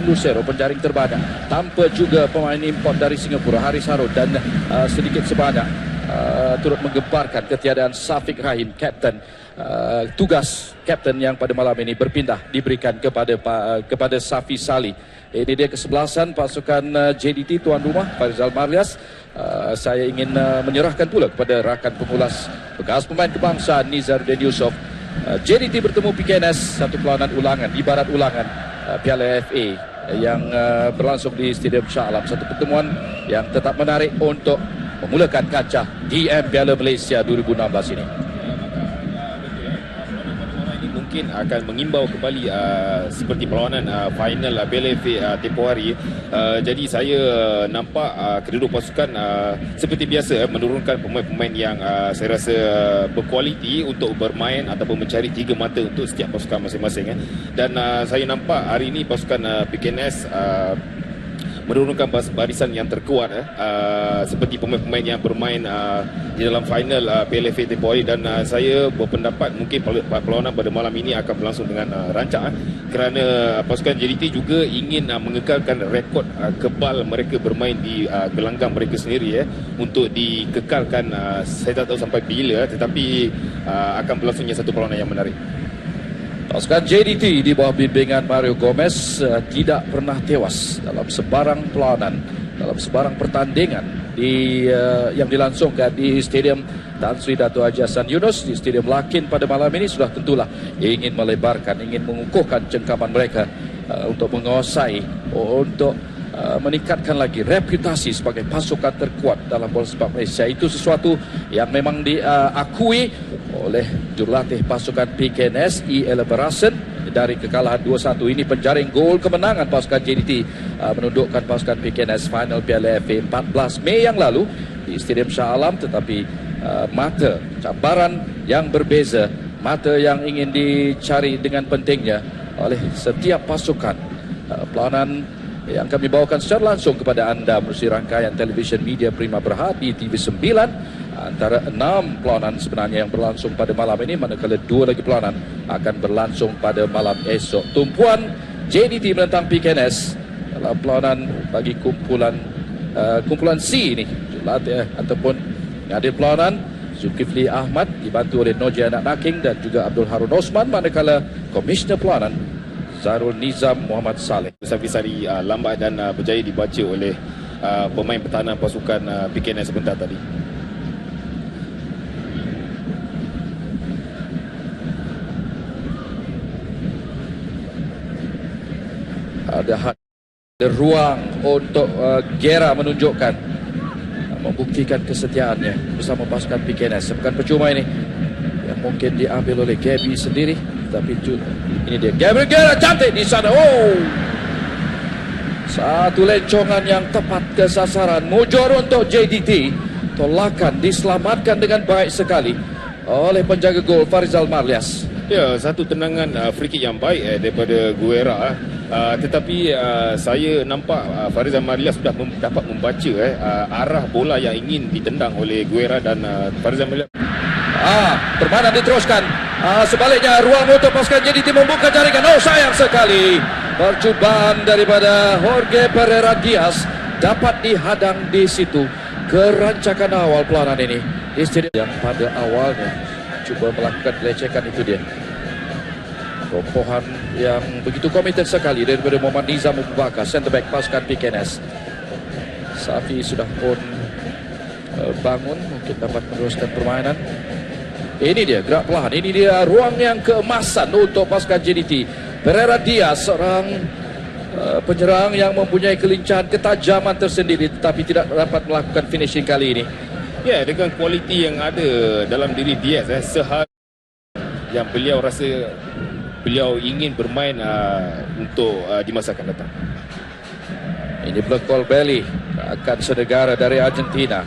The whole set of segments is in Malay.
Lucero penjaring terbadak, tanpa juga pemain import dari Singapura Haris Harun, dan sedikit sebanyak turut menggemparkan ketiadaan Safiq Rahim, kapten. Tugas kapten yang pada malam ini berpindah diberikan kepada Safi Salih. Ini dia kesebelasan pasukan JDT tuan rumah Farizal Marlias. Saya ingin menyerahkan pula kepada rakan pengulas bekas pemain kebangsaan Nizaruddin Yusof. JDT bertemu PKNS, satu perlawanan ulangan, ibarat ulangan Piala FA yang berlangsung di Stadium Shah Alam. Satu pertemuan yang tetap menarik untuk memulakan kancah DM Piala Malaysia 2016 ini. Mungkin akan mengimbau kembali seperti perlawanan final Piala FA tempoh hari. Jadi saya nampak kedua pasukan seperti biasa menurunkan pemain-pemain yang saya rasa berkualiti untuk bermain ataupun mencari tiga mata untuk setiap pasukan masing-masing. Dan saya nampak hari ini pasukan PKNS menurunkan barisan yang terkuat seperti pemain-pemain yang bermain di dalam final Piala FA tempoh hari. Dan saya berpendapat mungkin perlawanan pada malam ini akan berlangsung dengan rancak kerana pasukan JDT juga ingin mengekalkan rekod kebal mereka bermain di gelanggang mereka sendiri untuk dikekalkan. Saya tak tahu sampai bila, tetapi akan berlangsungnya satu perlawanan yang menarik. Pasukan JDT di bawah bimbingan Mario Gomez tidak pernah tewas dalam sebarang perlawanan, dalam sebarang pertandingan yang dilangsungkan di Stadium Tan Sri Dato' Haji Hassan Yunus, di Stadium Lakin pada malam ini. Sudah tentulah ingin melebarkan, ingin mengukuhkan cengkaman mereka untuk menguasai, untuk meningkatkan lagi reputasi sebagai pasukan terkuat dalam bola sepak Malaysia. Itu sesuatu yang memang diakui oleh jurulatih pasukan PKNS E.L. Barasen. Dari kekalahan 2-1 ini penjaring gol kemenangan pasukan JDT menundukkan pasukan PKNS final Piala FA 14 Mei yang lalu di Stadium Shah Alam. Tetapi mata cabaran yang berbeza, mata yang ingin dicari dengan pentingnya oleh setiap pasukan. Perlawanan yang kami bawakan secara langsung kepada anda melalui rangkaian televisyen media Prima Berhad di TV9. Antara 6 perlawanan sebenarnya yang berlangsung pada malam ini, manakala 2 lagi perlawanan akan berlangsung pada malam esok. Tumpuan JDT menentang PKNS dalam perlawanan bagi kumpulan C ini. Jurulatih ataupun pengadil perlawanan Zulkifli Ahmad dibantu oleh Noji Anak Naking dan juga Abdul Harun Osman, manakala komisioner perlawanan Zarul Nizam Muhammad Saleh. Safi Salih lambat dan berjaya dibaca oleh pemain pertahanan pasukan PKNS sebentar tadi. Ada ruang untuk Gera menunjukkan, membuktikan kesetiaannya bersama pasukan PKNS. Bukan percuma ini yang mungkin diambil oleh Gaby sendiri, tapi ini dia Gabriel Gera, cantik di sana. Oh, satu lencongan yang tepat ke sasaran, mujur untuk JDT. Tolakan diselamatkan dengan baik sekali oleh penjaga gol Farizal Marlias. Ya, satu tendangan free kick yang baik daripada Guerra. Tetapi saya nampak Farizal Marlias sudah dapat membaca arah bola yang ingin ditendang oleh Guerra, dan Farizal Marlias permainan diteruskan. Sebaliknya ruang untuk pasukan JDT membuka jaringan. Oh, sayang sekali percubaan daripada Jorge Pereira Diaz dapat dihadang di situ. Kerancakan awal perlawanan ini di stadium yang pada awalnya cuba melakukan pelecehan, itu dia. Robohan yang begitu komited sekali daripada Muhammad Nizam Abu Bakar, center back pasukan PKNS. Safi sudah pun bangun, mungkin dapat meneruskan permainan. Ini dia gerak perlahan, ini dia ruang yang keemasan untuk pasukan JDT. Pereira Diaz, seorang penyerang yang mempunyai kelincahan, ketajaman tersendiri, tetapi tidak dapat melakukan finishing kali ini. Ya, dengan kualiti yang ada dalam diri Diaz, sehari yang beliau rasa beliau ingin bermain untuk di masa akan datang. Ini Black Colbelli akan senegara dari Argentina.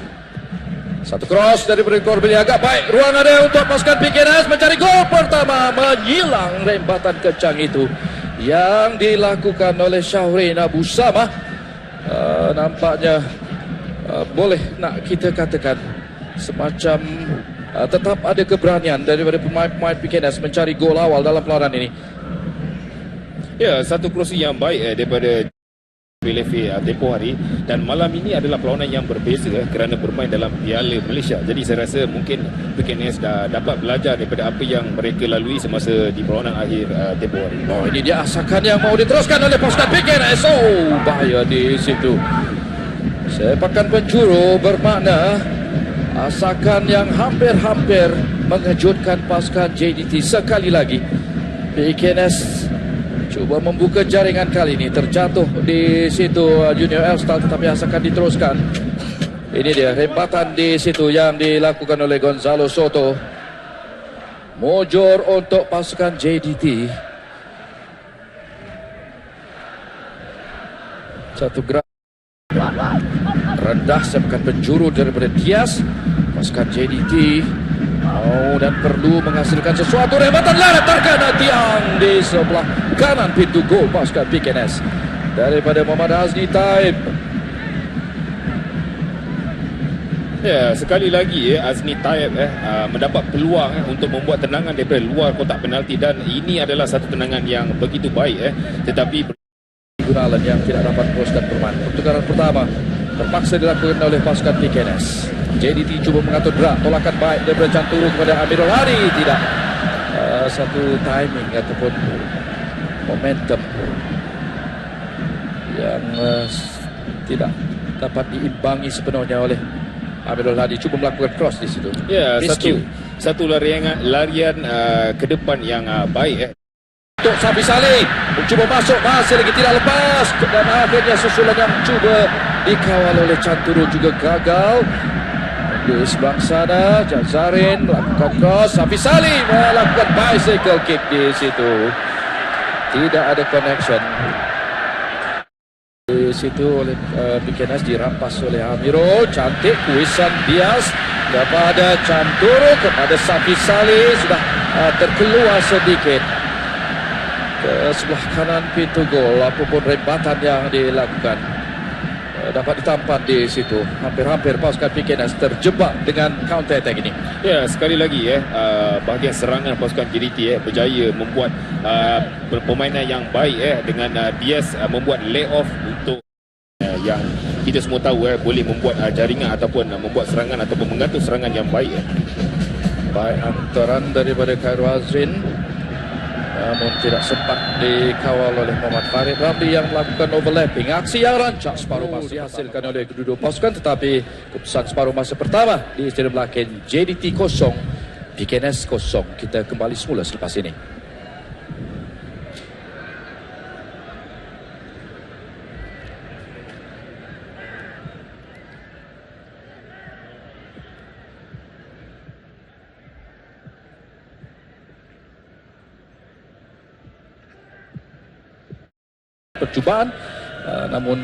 Satu cross dari Colbelli, agak baik. Ruang ada untuk pasukan PKNS mencari gol pertama. Menyilang rembatan kencang itu yang dilakukan oleh Syahrin Abu Samah. Nampaknya boleh nak kita katakan semacam tetap ada keberanian daripada pemain-pemain PKNS mencari gol awal dalam perlawanan ini. Ya, satu crossing yang baik daripada PLFA tempoh hari, dan malam ini adalah perlawanan yang berbeza kerana bermain dalam Piala Malaysia. Jadi saya rasa mungkin PKNS dah dapat belajar daripada apa yang mereka lalui semasa di perlawanan akhir tempoh hari. Oh, ini dia asakan yang mau diteruskan oleh pasukan PKNS. Oh, bahaya di situ. Sepakan penjuru bermakna asakan yang hampir-hampir mengejutkan pasukan JDT sekali lagi. PKNS cuba membuka jaringan kali ini, terjatuh di situ Junior Elstal, tetapi asakan diteruskan. Ini dia rempatan di situ yang dilakukan oleh Gonzalo Soto. Mojor untuk pasukan JDT. Satu gerak rendah sepakan penjuru daripada Diaz. Pasukan JDT dan perlu menghasilkan sesuatu. Rempatan larat terkena tiang di sebelah kanan pintu gol pasukan PKNS daripada Muhammad Azni Taib. Ya, sekali lagi Azni Taib mendapat peluang untuk membuat tendangan daripada luar kotak penalti, dan ini adalah satu tendangan yang begitu baik tetapi Gunalan yang tidak dapat teruskan bermain. Pertukaran pertama terpaksa dilakukan oleh pasukan PKNS. JDT cuba mengatur gerak, tolakan baik daripada Canturu kepada Amirul Hari. Tidak satu timing ataupun momentum yang tidak dapat diimbangi sepenuhnya oleh Amirul Hadi. Cuba melakukan cross di situ. Ya, satu larian ke depan yang baik untuk Safi Salim mencuba masuk, masih lagi tidak lepas, dan akhirnya susulan yang cuba dikawal oleh Canturu juga gagal. Di sebelah sana Jazarin melakukan cross, Safi Salim melakukan bicycle kick di situ. Tidak ada connection di situ oleh PKNS, dirampas oleh Amirul. Cantik kuisan Diaz kepada Canturu, kepada Safi Salim, sudah terkeluar sedikit ke sebelah kanan pintu gol. Apapun rempatan yang dilakukan dapat ditampan di situ. Hampir-hampir pasukan PKNS terjebak dengan counter attack ini. Ya, sekali lagi bahagian serangan pasukan JDT berjaya membuat permainan yang baik dengan Diaz membuat layoff untuk yang kita semua tahu boleh membuat jaringan ataupun membuat serangan ataupun mengatur serangan yang baik. Baik hantaran daripada Khairul Azrin, namun tidak sempat dikawal oleh Muhammad Farid Ramli yang melakukan overlapping. Aksi yang rancak separuh masa dihasilkan oleh kedua pasukan, tetapi keputusan separuh masa pertama di Stadium Lakin, JDT 0, PKNS 0. Kita kembali semula selepas ini. Percubaan, namun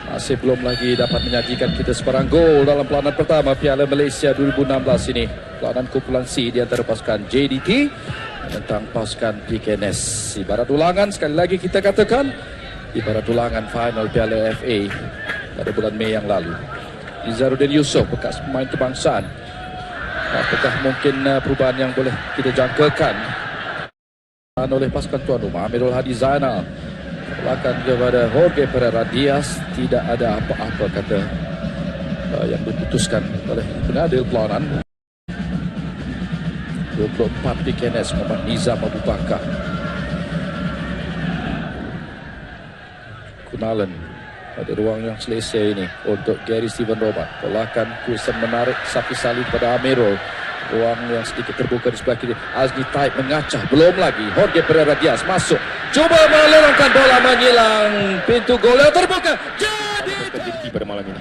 masih belum lagi dapat menyajikan kita sebarang gol dalam pelawanan pertama Piala Malaysia 2016 ini. Pelawanan kumpulan C di antara pasukan JDT tentang pasukan PKNS. Ibarat ulangan, sekali lagi kita katakan, ibarat ulangan final Piala FA pada bulan Mei yang lalu. Izzaruddin Yusof, bekas pemain kebangsaan. Apakah mungkin perubahan yang boleh kita jangkakan oleh pasukan tuan rumah? Amirul Hadi Zainal melakukan kepada Jorge Pereira Diaz. Tidak ada apa-apa, kata yang diputuskan oleh pengadil perlawanan. 24 PKNS Muhammad Nizam Abu Bakar. Kunalan pada ruang yang selesa ini untuk Gary Steven Robert. Tolakan kuisan menarik Safi Salim pada Amirul. Ruang yang sedikit terbuka di sebelah kiri. Azni Taib mengacah. Belum lagi Jorge Pereira Diaz masuk. Cuba melorongkan bola, menyilang. Pintu gol yang terbuka. Jadi pada malam ini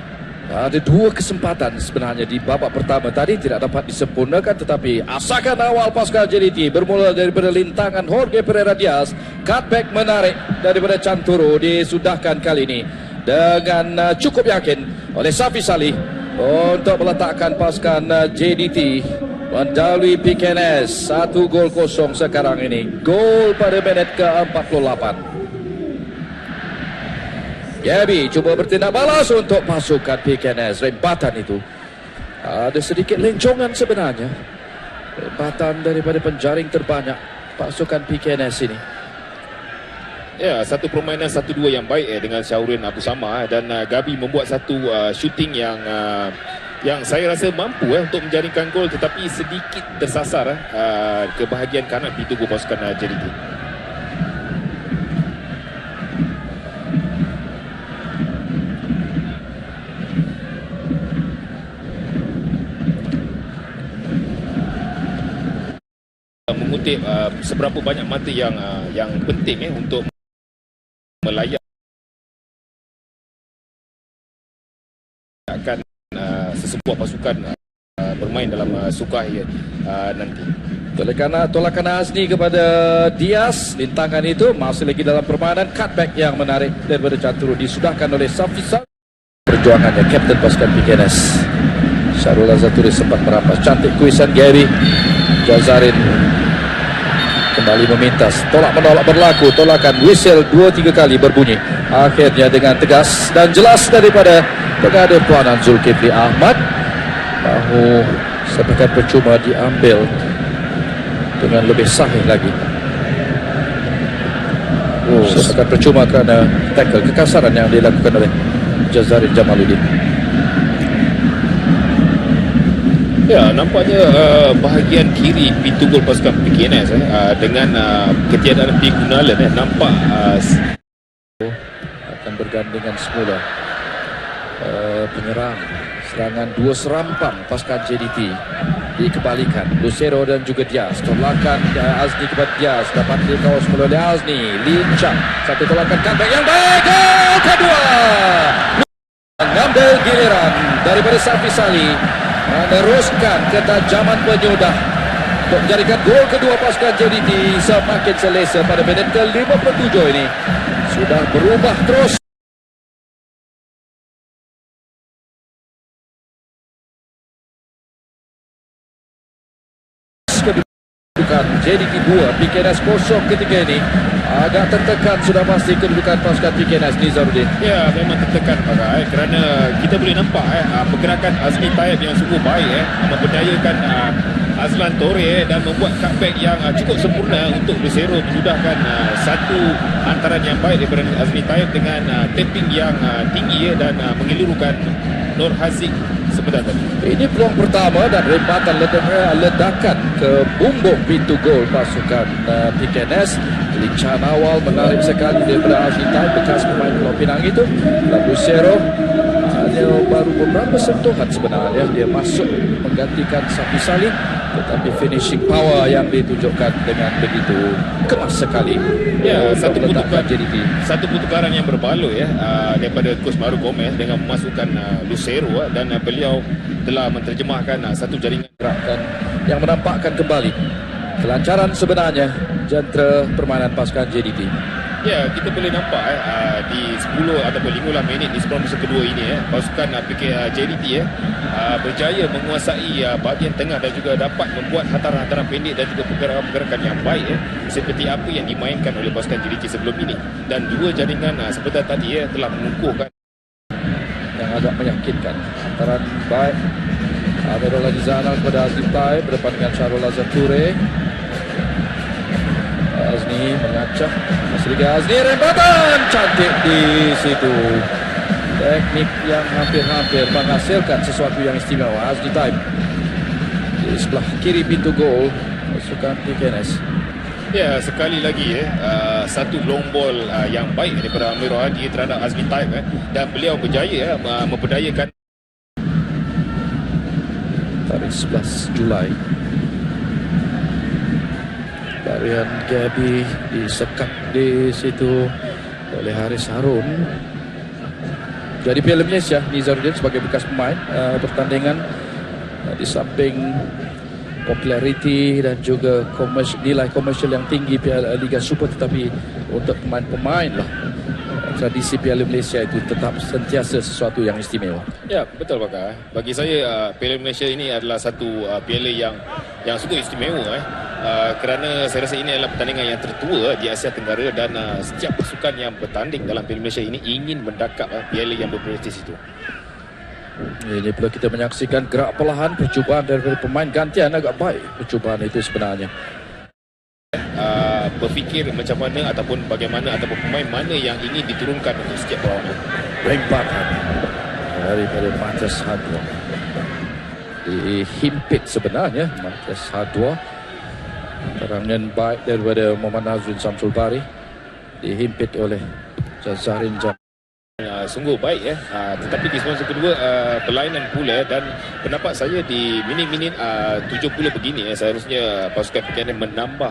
ada dua kesempatan sebenarnya di babak pertama tadi, tidak dapat disempurnakan, tetapi asakan awal pasukan JDT bermula daripada lintangan Jorge Pereira Diaz. Cutback menarik daripada Canturu disudahkan kali ini dengan cukup yakin oleh Safi Salih untuk meletakkan pasukan JDT mendahului PKNS 1-0 sekarang ini. Gol pada minit ke-48. Gabi cuba bertindak balas untuk pasukan PKNS. Rempatan itu ada sedikit lencongan sebenarnya. Rempatan daripada penjaring terbanyak pasukan PKNS ini. Ya, satu permainan 1-2 yang baik dengan Syaurin Abu Sama dan Gabi membuat satu shooting yang saya rasa mampu untuk menjaringkan gol, tetapi sedikit tersasar ke bahagian kanan pintu gol pasukan JDT. Mengutip seberapa banyak mata yang penting untuk melayak akan sesebuah pasukan bermain dalam Sukai nanti. Tolakan Azni kepada Diaz. Lintangan itu masih lagi dalam permainan. Cutback yang menarik daripada Canturu disudahkan oleh Safisal. Perjuangannya Kapten pasukan PKNS Syarul Azaturi sempat merampas. Cantik kuisan Gary. Jazarin kembali memintas. Tolak menolak berlaku. Tolakan whistle 2-3 kali berbunyi. Akhirnya dengan tegas dan jelas daripada pengatur pelanan Zulkifli Ahmad, bahu sepakat percuma diambil dengan lebih sahih lagi. Sepakat percuma kerana tackle kekasaran yang dilakukan oleh Jazarin Jamaluddin. Ya, nampaknya bahagian kiri pintu gol pasukan PKNS dengan ketiadaan P. Gunalan nampak akan bergandengan semula. Penyerang serangan dua serampang pasukan JDT dikembalikan. Lucero dan juga Diaz. Tolakan Azni kepada Diaz, dapat dikawal semula oleh Azni. Lincah, satu tolakan comeback yang baik. Gol kedua, mengambil giliran daripada Safi Salih, meneruskan ketajaman penyudah untuk menjadikan gol kedua pasukan JDT semakin selesa pada minit ke-57 ini. Sudah berubah terus kedudukan JDT 2, PKNS 0 ketika ini. Agak tertekan sudah pasti kedudukan pasukan PKNS Nizaruddin. Ya, memang tertekan kerana kita boleh nampak pergerakan Azmi Taib yang sungguh baik memberdayakan Azlan Torre dan membuat cutback yang cukup sempurna untuk Lucero menyudahkan satu hantaran yang baik daripada Azmi Taib dengan tapping yang tinggi dan mengelurukan Nur Haziq sebentar tadi. Ini peluang pertama dan rempatan ledakan ke bumbung pintu gol pasukan PKNS. Kelincahan awal menarik sekali daripada Azmi Taib, bekas pemain Pulau Pinang itu. Dan Lucero hanya baru beberapa sentuhan sebenarnya dia masuk menggantikan Safi Salih, tetapi finishing power yang ditunjukkan dengan begitu kemas sekali. Ya, satu pertukaran yang berbaloi daripada Coach Maru Gomez dengan memasukkan Lucero dan beliau telah menterjemahkan satu jaringan gerakan yang menampakkan kembali kelancaran sebenarnya jentera permainan pasukan JDT. Ya, kita boleh nampak di 10 ataupun 15 minit di 10 masa kedua ini pasukan JDT berjaya menguasai bahagian tengah dan juga dapat membuat hantaran-hantaran pendek dan juga pergerakan-pergerakan yang baik seperti apa yang dimainkan oleh pasukan JDT sebelum ini. Dan dua jaringan seperti tadi telah mengukuhkan yang agak meyakinkan. Hantaran baik Amirul Aziz Zainal kepada Azmi Taib berdepan dengan Syarul Azaturi. Azni mengacak, masih lagi Azni, rempatan cantik di situ. Teknik yang hampir-hampir menghasilkan sesuatu yang istimewa. Azni Taib di sebelah kiri pintu gol pasukan PKNS. Ya, sekali lagi satu long ball yang baik daripada Amirul Hadi terhadap Azmi Taib dan beliau berjaya memperdayakan. Tarikh 11 Julai Tarian Gabi disekat di situ oleh Haris Harun. Jadi Piala Malaysia, Nizaruddin sebagai bekas pemain pertandingan di samping populariti dan juga nilai komersial yang tinggi Piala Liga Super, tetapi untuk pemain-pemain lah tradisi Piala Malaysia itu tetap sentiasa sesuatu yang istimewa. Ya, betul Bakar. Bagi saya Piala Malaysia ini adalah satu piala yang sungguh istimewa kerana saya rasa ini adalah pertandingan yang tertua di Asia Tenggara dan setiap pasukan yang bertanding dalam Piala Malaysia ini ingin mendakap piala yang berprestij itu. Ini pula kita menyaksikan gerak perlahan percubaan daripada pemain gantian agak baik percubaan itu sebenarnya. berfikir macam mana ataupun bagaimana ataupun pemain mana yang ingin diturunkan untuk setiap perlawanan. Rempatan daripada Marcus Hadwa. Dihimpit sebenarnya Marcus Hadwa. Terangan baik daripada Muhammad Nazrin Samsul Bari. Dihimpit oleh Jazahrin Jam. Sungguh baik tetapi di semasa kedua perlainan pula, dan pendapat saya di minit-minit 70 begini seharusnya pasukan PKNS menambah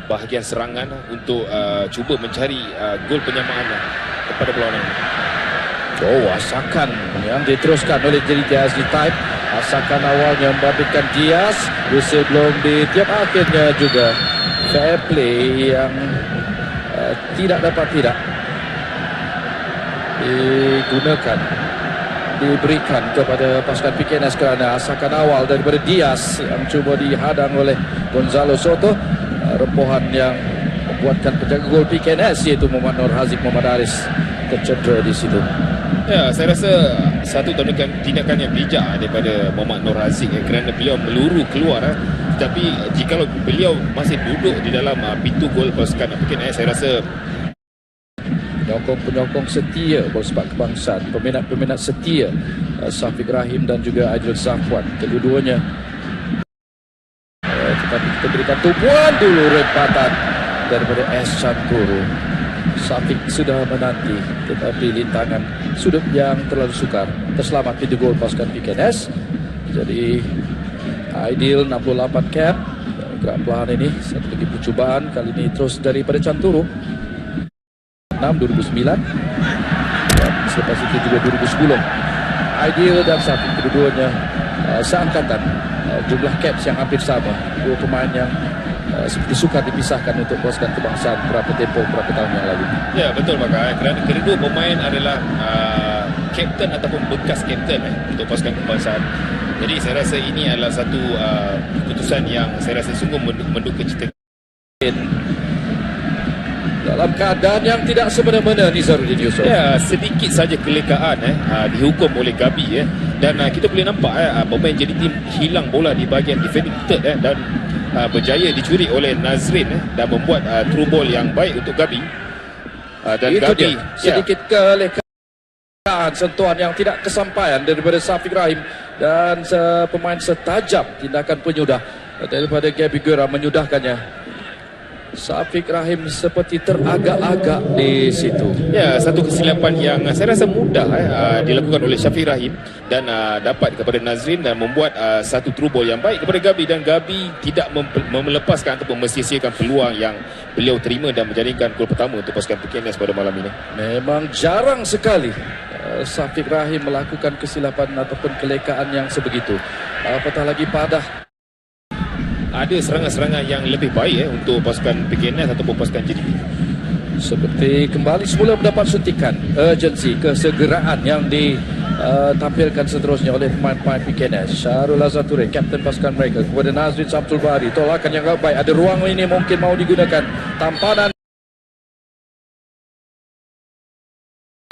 bahagian serangan untuk cuba mencari gol penyamaan kepada perlawanan. Asakan yang diteruskan oleh JDT Azli Taib. Asakan awalnya membabitkan Diaz sebelum ditiap, akhirnya juga fair play yang tidak dapat tidak digunakan, diberikan kepada pasukan PKNS kerana asakan awal daripada Diaz yang cuba dihadang oleh Gonzalo Soto. Rempuhan yang membuatkan penjaga gol PKNS iaitu Muhammad Nur Haziq Muhammad Aris tercedera di situ. Ya, saya rasa satu tindakan yang bijak daripada Muhammad Nur Haziq kerana beliau meluru keluar. Tetapi jikalau beliau masih duduk di dalam pintu gol pasukan PKNS, saya rasa penyokong setia bola sepak kebangsaan, peminat-peminat setia Syafiq Rahim dan juga Aidil Zafwan, kedua-duanya. Tetapi kita berikan tumpuan dulu, rempatan daripada S. Chanturu. Syafiq sudah menanti, tetapi lintangan sudut yang terlalu sukar, terselamat pintu gol pasukan PKNS. Jadi Aidil 68 cap. Gerak perlahan ini, satu lagi percubaan, kali ini terus daripada Chanturu. 2009 dan selepas itu juga 2010. Aidil dan Syafiq kedua-duanya seangkatan, jumlah caps yang hampir sama. Dua pemain yang seperti sukar dipisahkan untuk pasukan kebangsaan berapa tahun yang lalu. Ya, betul Maka, kerana kedua pemain adalah kapten ataupun bekas kapten untuk pasukan kebangsaan. Jadi saya rasa ini adalah satu keputusan yang saya rasa sungguh menduka cita. Dalam keadaan yang tidak semena-mena, Nizaruddin Yusof. Ya, sedikit saja kelekaan dihukum oleh Gabi dan kita boleh nampak pemain JDT hilang bola di bahagian defending third dan berjaya dicuri oleh Nazrin dan membuat through ball yang baik untuk Gabi. Dan itu Gabi dia, sedikit kelekaan, sentuhan yang tidak kesampaian daripada Syafiq Rahim dan pemain setajam tindakan penyudah daripada Gabi Guerra menyudahkannya. Syafiq Rahim seperti teragak-agak di situ. Ya, satu kesilapan yang saya rasa mudah dilakukan oleh Syafiq Rahim dan dapat kepada Nazrin dan membuat satu through ball yang baik kepada Gabi, dan Gabi tidak melepaskan ataupun mensia-siakan peluang yang beliau terima dan menjadikan gol pertama untuk pasukan PKNS pada malam ini. Memang jarang sekali Syafiq Rahim melakukan kesilapan ataupun kelekaan yang sebegitu, apatah lagi padah. Ada serangan-serangan yang lebih baik untuk pasukan PKNS ataupun pasukan JDT. Seperti kembali semula mendapat suntikan urgensi, kesegeraan yang ditampilkan seterusnya oleh pemain-pemain PKNS. Syahrul Azature, kapten pasukan mereka, kepada Nazrin Samsul Bari. Tolakan yang agak baik, ada ruang ini mungkin mau digunakan. Tampanan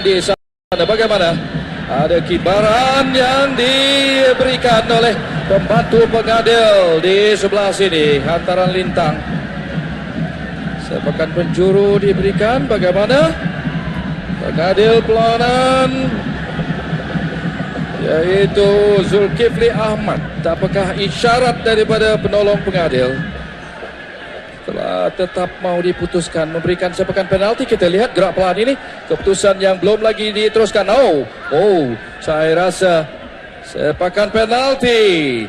di sana bagaimana? Ada kibaran yang diberikan oleh pembantu pengadil di sebelah sini, hantaran lintang. Sepakan penjuru diberikan, bagaimana? Pengadil perlawanan yaitu Zulkifli Ahmad. Apakah isyarat daripada penolong pengadil telah tetap mau diputuskan memberikan sepakan penalti? Kita lihat gerak pelan ini, keputusan yang belum lagi diteruskan. Saya rasa sepakan penalti,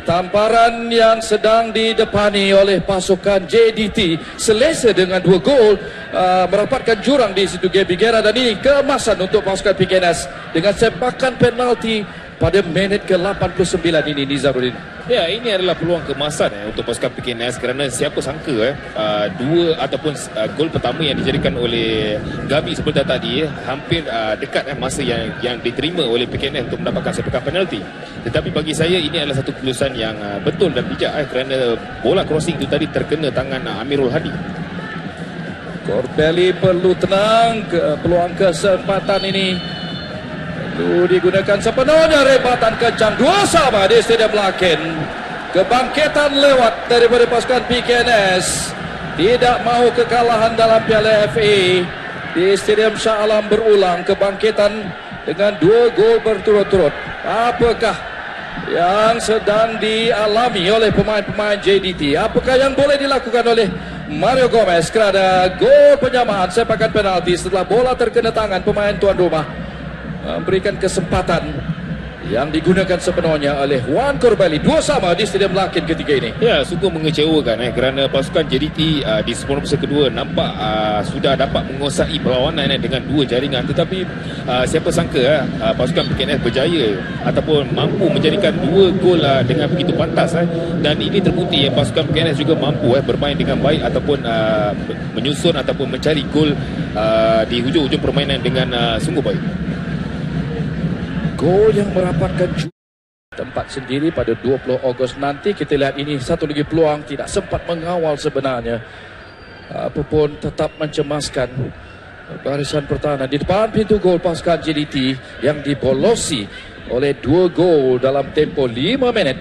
tamparan yang sedang didepani oleh pasukan JDT selesa dengan 2 gol, merapatkan jurang di situ Gabi Guerra, dan ini keemasan untuk pasukan PKNS dengan sepakan penalti pada minit ke-89 ini, Nizaruddin. Ya, ini adalah peluang keemasan untuk pasukan PKNS kerana siapa sangka dua ataupun gol pertama yang dijadikan oleh Gabi seperti tadi hampir dekat masa yang diterima oleh PKNS untuk mendapatkan sepakan penalti. Tetapi bagi saya ini adalah satu keputusan yang betul dan bijak kerana bola crossing itu tadi terkena tangan Amirul Hadi. Corbelli perlu tenang, peluang kesempatan ini perlu digunakan sepenuhnya. Rebatan kencang 2-2 di Stadium Lakin. Kebangkitan lewat daripada pasukan PKNS. tidak mahu kekalahan dalam Piala FA. Di Stadium Shah Alam berulang kebangkitan dengan 2 gol berturut-turut. Apakah yang sedang dialami oleh pemain-pemain JDT? Apakah yang boleh dilakukan oleh Mario Gomez kerana gol penyamaan sepakan penalti setelah bola terkena tangan pemain tuan rumah, memberikan kesempatan yang digunakan sepenuhnya oleh Juan Corbelli. 2-2 di Stadium Larkin ketika ini. Ya, sungguh mengecewakan kerana pasukan JDT di separuh masa kedua nampak sudah dapat menguasai perlawanan dengan 2 jaringan, tetapi siapa sangka pasukan PKNS berjaya ataupun mampu menjadikan 2 gol dengan begitu pantas dan ini terbukti pasukan PKNS juga mampu bermain dengan baik ataupun menyusun ataupun mencari gol di hujung-hujung permainan dengan sungguh baik. Gol yang merapatkan tempat sendiri pada 20 Ogos nanti. Kita lihat ini satu lagi peluang, tidak sempat mengawal sebenarnya, apapun tetap mencemaskan barisan pertahanan di depan pintu gol pasukan JDT yang dibolosi oleh 2 gol dalam tempoh 5 minit.